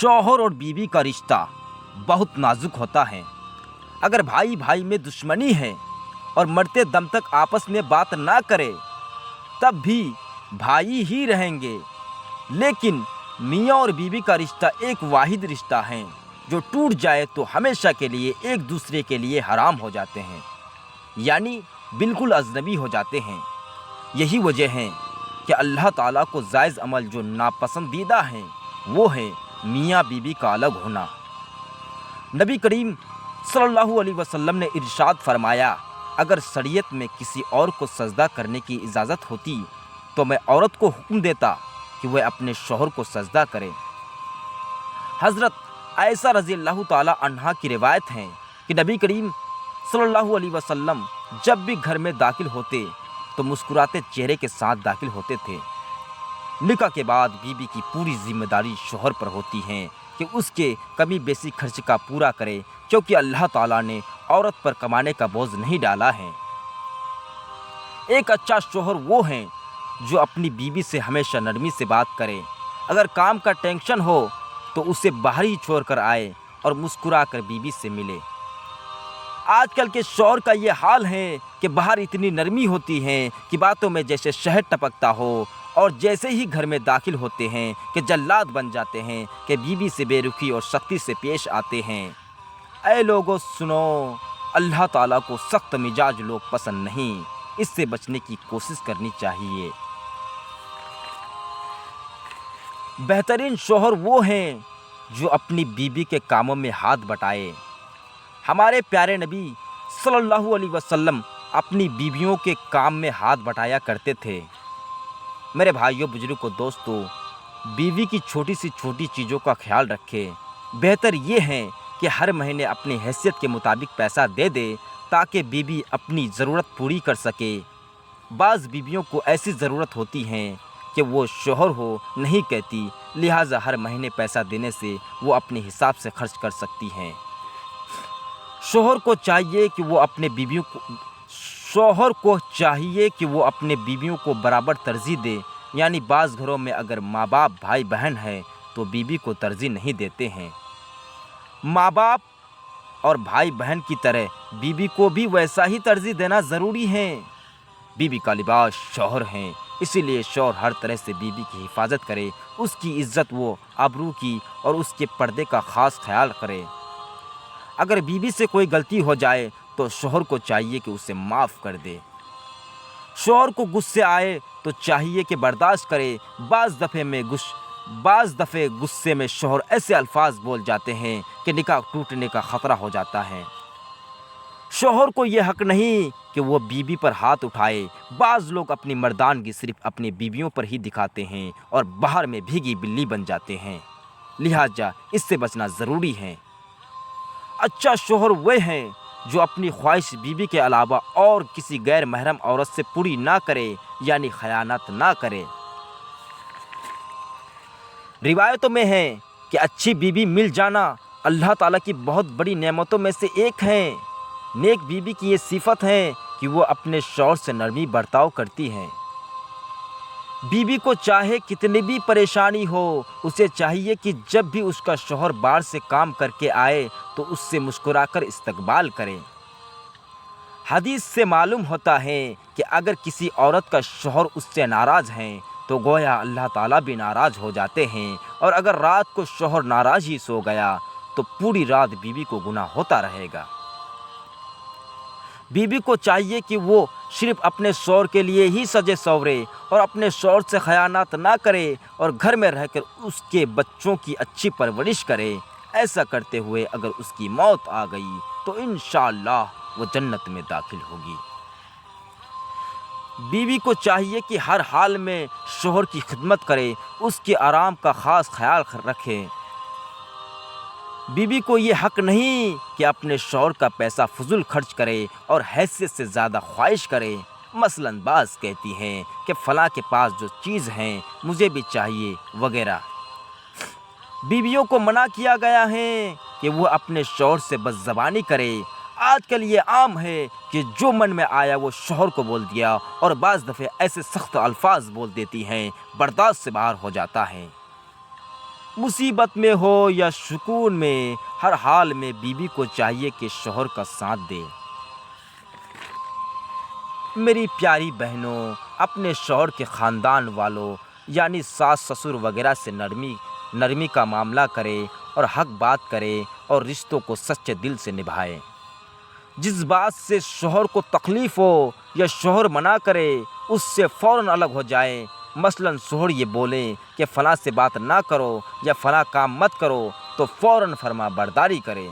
शौहर और बीवी का रिश्ता बहुत नाजुक होता है। अगर भाई भाई में दुश्मनी है और मरते दम तक आपस में बात ना करे तब भी भाई ही रहेंगे, लेकिन मियाँ और बीवी का रिश्ता एक वाहिद रिश्ता है जो टूट जाए तो हमेशा के लिए एक दूसरे के लिए हराम हो जाते हैं, यानी बिल्कुल अजनबी हो जाते हैं। यही वजह है कि अल्लाह ताला को जायज़ अमल जो नापसंदीदा हैं वो है मियाँ बीवी का अलग होना। नबी करीम सल्लल्लाहु अलैहि वसल्लम ने इरशाद फरमाया, अगर शरीयत में किसी और को सजदा करने की इजाज़त होती तो मैं औरत को हुक्म देता कि वह अपने शौहर को सजदा करे। हज़रत आयशा रज़ी अल्लाह ताला अन्हा की रिवायत है कि नबी करीम सल्लल्लाहु अलैहि वसल्लम जब भी घर में दाखिल होते तो मुस्कुराते चेहरे के साथ दाखिल होते थे। निकाह के बाद बीवी की पूरी जिम्मेदारी शौहर पर होती है कि उसके कमी बेसी खर्च का पूरा करे, क्योंकि अल्लाह ताला ने औरत पर कमाने का बोझ नहीं डाला है। एक अच्छा शौहर वो है जो अपनी बीवी से हमेशा नरमी से बात करे। अगर काम का टेंशन हो तो उसे बाहर ही छोड़ कर आए और मुस्कुरा कर बीवी से मिले। आजकल के शौहर का ये हाल है कि बाहर इतनी नरमी होती है कि बातों में जैसे शहद टपकता हो, और जैसे ही घर में दाखिल होते हैं कि जल्लाद बन जाते हैं कि बीवी से बेरुखी और सख्ती से पेश आते हैं। ऐ लोगों सुनो, अल्लाह ताला को सख्त मिजाज लोग पसंद नहीं, इससे बचने की कोशिश करनी चाहिए। बेहतरीन शौहर वो हैं जो अपनी बीवी के कामों में हाथ बटाए। हमारे प्यारे नबी सल्लल्लाहु अलैहि वसल्लम अपनी बीवियों के काम में हाथ बटाया करते थे। मेरे भाइयों, बुजुर्गों, दोस्तों, बीवी की छोटी सी छोटी चीज़ों का ख्याल रखें। बेहतर ये है कि हर महीने अपनी हैसियत के मुताबिक पैसा दे दे ताकि बीवी अपनी ज़रूरत पूरी कर सके। बाज़ बीवियों को ऐसी ज़रूरत होती है कि वो शौहर हो नहीं कहती, लिहाजा हर महीने पैसा देने से वो अपने हिसाब से खर्च कर सकती हैं। शौहर को चाहिए कि वो अपने बीवियों को बराबर तरजीह दे, यानी बाज़ घरों में अगर माँ बाप भाई बहन हैं तो बीवी को तरजीह नहीं देते हैं। माँ बाप और भाई बहन की तरह बीवी को भी वैसा ही तरजीह देना ज़रूरी है। बीवी का लिबास शौहर हैं, इसीलिए शौहर हर तरह से बीवी की हिफाजत करे, उसकी इज्जत व आबरू की और उसके पर्दे का ख़ास ख्याल करे। अगर बीवी से कोई गलती हो जाए तो शौहर को चाहिए कि उसे माफ़ कर दे। शौहर को गुस्से आए तो चाहिए कि बर्दाश्त करे। बाज़ दफ़े गुस्से में शौहर ऐसे अल्फाज बोल जाते हैं कि निकाह टूटने का ख़तरा हो जाता है। शौहर को ये हक़ नहीं कि वो बीवी पर हाथ उठाए। बाज़ लोग अपनी मर्दानगी सिर्फ़ अपनी बीवियों पर ही दिखाते हैं और बाहर में भीगी बिल्ली बन जाते हैं, लिहाजा इससे बचना ज़रूरी है। अच्छा शौहर वह हैं जो अपनी ख्वाहिश बीवी के अलावा और किसी गैर महरम औरत से पूरी ना करे, यानी खयानत ना करे। रिवायतों में है कि अच्छी बीवी मिल जाना अल्लाह ताला की बहुत बड़ी नेमतों में से एक है। नेक बीवी की ये सिफत है कि वो अपने शौहर से नरमी बर्ताव करती हैं। बीवी को चाहे कितनी भी परेशानी हो, उसे चाहिए कि जब भी उसका शौहर बाहर से काम करके आए तो उससे मुस्कुराकर इस्तकबाल करे। हदीस से मालूम होता है कि अगर किसी औरत का शौहर उससे नाराज़ हैं तो गोया अल्लाह ताला भी नाराज़ हो जाते हैं, और अगर रात को शौहर नाराज़ ही सो गया तो पूरी रात बीवी को गुनाह होता रहेगा। बीवी को चाहिए कि वो सिर्फ अपने शौहर के लिए ही सजे सवरे और अपने शौहर से खयानत ना करे और घर में रहकर उसके बच्चों की अच्छी परवरिश करे। ऐसा करते हुए अगर उसकी मौत आ गई तो इंशाअल्लाह वो जन्नत में दाखिल होगी। बीवी को चाहिए कि हर हाल में शौहर की खिदमत करे, उसके आराम का ख़ास ख्याल रखे। बीवी को ये हक़ नहीं कि अपने शौहर का पैसा फजूल खर्च करे और हैसियत से ज़्यादा ख्वाहिश करे। मसलन बाज़ कहती हैं कि फ़लाँ के पास जो चीज़ हैं मुझे भी चाहिए वगैरह। बीवियों को मना किया गया है कि वो अपने शौहर से बदज़बानी करे। आजकल ये आम है कि जो मन में आया वो शौहर को बोल दिया, और बाज़ दफ़े ऐसे सख्त अल्फाज बोल देती हैं बर्दाश्त से बाहर हो जाता है। مصیبت میں ہو یا سکون میں، ہر حال میں بیوی کو چاہیے کہ شوہر کا ساتھ دے۔ میری پیاری بہنوں، اپنے شوہر کے خاندان والوں یعنی ساس سسر وغیرہ سے نرمی کا معاملہ کرے اور حق بات کرے اور رشتوں کو سچے دل سے نبھائے۔ جس بات سے شوہر کو تکلیف ہو یا شوہر منع کرے اس سے فوراً الگ ہو جائیں۔ مثلاً شوہر یہ بولیں کہ فلاں سے بات نہ کرو یا فلاں کام مت کرو تو فوراً فرما برداری کریں۔